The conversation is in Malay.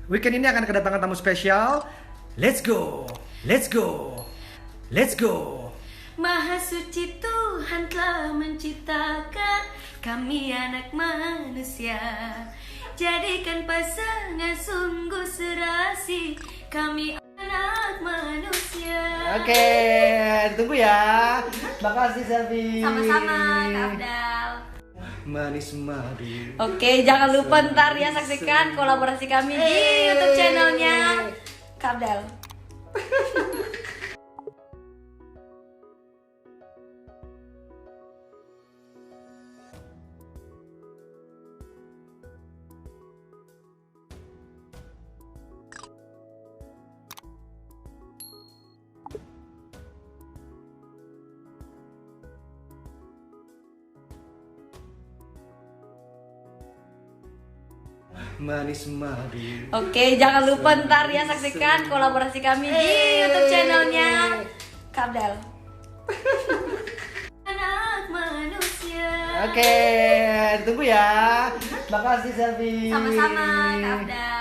Weekend ini akan kedatangan tamu spesial. Let's go, let's go, let's go. Maha suci Tuhan telah menciptakan kami anak manusia. Jadikan pasangan sungguh serasi, kami anak manusia. Oke, ditunggu ya. Makasih Selvi. Sama-sama Kak Abdal. Manis madu. Oke, jangan lupa ntar ya saksikan kolaborasi kami di YouTube channelnya Kak Abdal. Manis madu. Oke, jangan lupa ntar ya saksikan kolaborasi kami di YouTube channelnya Kak Abdal. Anak manusia. Oke, ditunggu ya. Makasih Selvi. Sama-sama Kak Abdal.